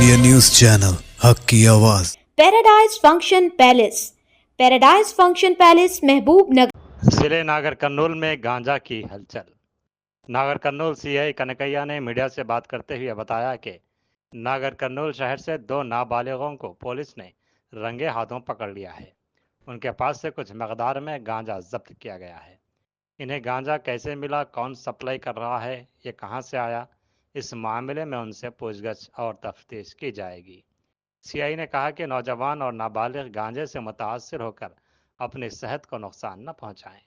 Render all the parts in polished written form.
India news channel हक की आवाज़। पैराडाइज फंक्शन पैलेस महबूब नगर। जिले नागर कर्नूल में गांजा की हलचल। नागर कर्नूल सीआई कनकैया ने मीडिया से बात करते हुए बताया कि नागर कर्नूल शहर से 2 नाबालिगों को पुलिस ने रंगे हाथों पकड़ लिया है। उनके पास से कुछ मकदार में गांजा जब्त किया गया है। इन्हें गांजा कैसे मिला, कौन सप्लाई कर रहा है, ये कहां से आया, इस मामले में उनसे पूछगछ और तफ्तीश की जाएगी। सीआई ने कहा कि नौजवान और नाबालिग गांजे से मुतासर होकर अपनी सेहत को नुकसान न पहुंचाएं।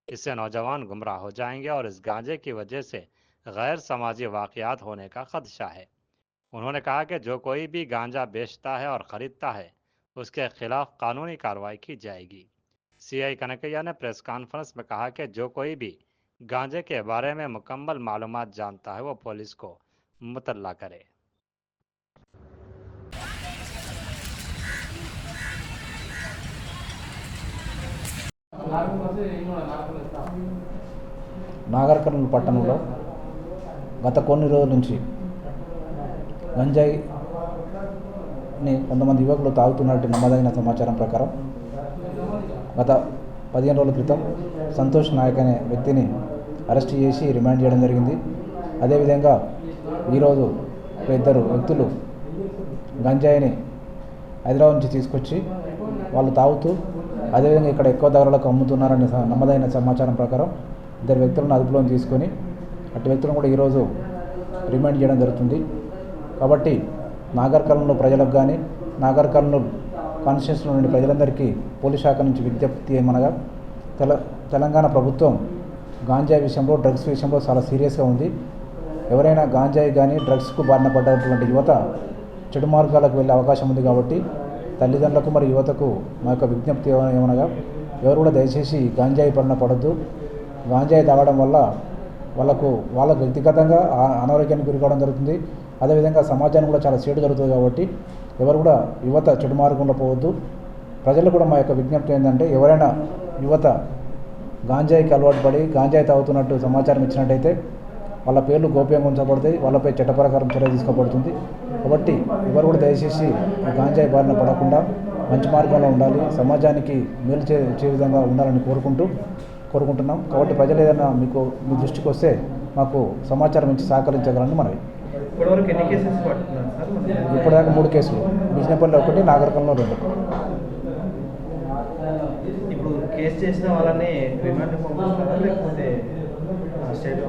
इससे नौजवान गुमराह हो जाएंगे और इस गांजे की वजह से गैर समाजी वाक़यात होने का खदशा है। उन्होंने कहा कि जो कोई भी गांजा बेचता है और ख़रीदता है उसके खिलाफ कानूनी कार्रवाई की जाएगी। सीआई कनकैया ने प्रेस कॉन्फ्रेंस में कहा कि जो कोई भी गांजे के बारे में मुकम्मल मालूमात जानता है वो पुलिस को मुतल्ला करे। నాగర్ కర్నూలు పట్టణంలో గత కొన్ని రోజుల నుంచి గంజాయిని కొంతమంది యువకులు తాగుతున్నట్టు నమోదైన సమాచారం ప్రకారం గత 15 రోజుల క్రితం సంతోష్ నాయక్ అనే వ్యక్తిని అరెస్ట్ చేసి రిమాండ్ చేయడం జరిగింది. అదేవిధంగా ఈరోజు ఇద్దరు వ్యక్తులు గంజాయిని హైదరాబాద్ నుంచి తీసుకొచ్చి వాళ్ళు తాగుతూ అదేవిధంగా ఇక్కడ ఎక్కువ ధరలకు అమ్ముతున్నారని నమ్మదైన సమాచారం ప్రకారం ఇద్దరు వ్యక్తులను అదుపులో తీసుకొని అటు వ్యక్తులను కూడా ఈరోజు రిమాండ్ చేయడం జరుగుతుంది. కాబట్టి నాగర్ కర్నూలు ప్రజలకు కానీ నాగర్ కర్నూలు కాన్స్టిట్యూన్సీలో నుండి ప్రజలందరికీ పోలీస్ శాఖ నుంచి విజ్ఞప్తి ఏమనగా తెలంగాణ ప్రభుత్వం గాంజాయి విషయంలో, డ్రగ్స్ విషయంలో చాలా సీరియస్గా ఉంది. ఎవరైనా గాంజాయి కానీ డ్రగ్స్కు బారిన పడ్డటువంటి యువత చెడు మార్గాలకు వెళ్ళే అవకాశం ఉంది. కాబట్టి తల్లిదండ్రులకు మరియు యువతకు మా యొక్క విజ్ఞప్తి ఏమనగా ఎవరు కూడా దయచేసి గాంజాయి బారిన పడద్దు. గాంజాయి తాగడం వల్ల వాళ్ళకు వ్యక్తిగతంగా అనారోగ్యానికి గురికావడం జరుగుతుంది. అదేవిధంగా సమాజానికి కూడా చాలా చెడు జరుగుతుంది. కాబట్టి ఎవరు కూడా యువత చెడు మార్గంలో పోవద్దు. ప్రజలు కూడా మా యొక్క విజ్ఞప్తి ఏంటంటే ఎవరైనా యువత గాంజాయికి అలవాటు పడి గాంజాయి తాగుతున్నట్టు సమాచారం ఇచ్చినట్టయితే వాళ్ళ పేర్లు గోప్యంగా ఉంచబడతాయి, వాళ్ళపై చట్ట ప్రకారం చర్య తీసుకోబడుతుంది. కాబట్టి ఎవరు కూడా దయచేసి గాంజాయి బారిన పడకుండా మంచి మార్గంలో ఉండాలి, సమాజానికి మేలు చే విధంగా ఉండాలని కోరుకుంటున్నాం. కాబట్టి ప్రజలు ఏదైనా మీ దృష్టికి వస్తే మాకు సమాచారం ఇచ్చి సహకరించగలని మనవి. ఇప్పటిదాకా 3 కేసులు, బిజినపల్లి 1, నాగర్ కర్నూలు 2. ఇప్పుడు కేసు చేసిన వాళ్ళని రిమాండ్ పంపిస్తున్నారా లేకపోతే స్టేట్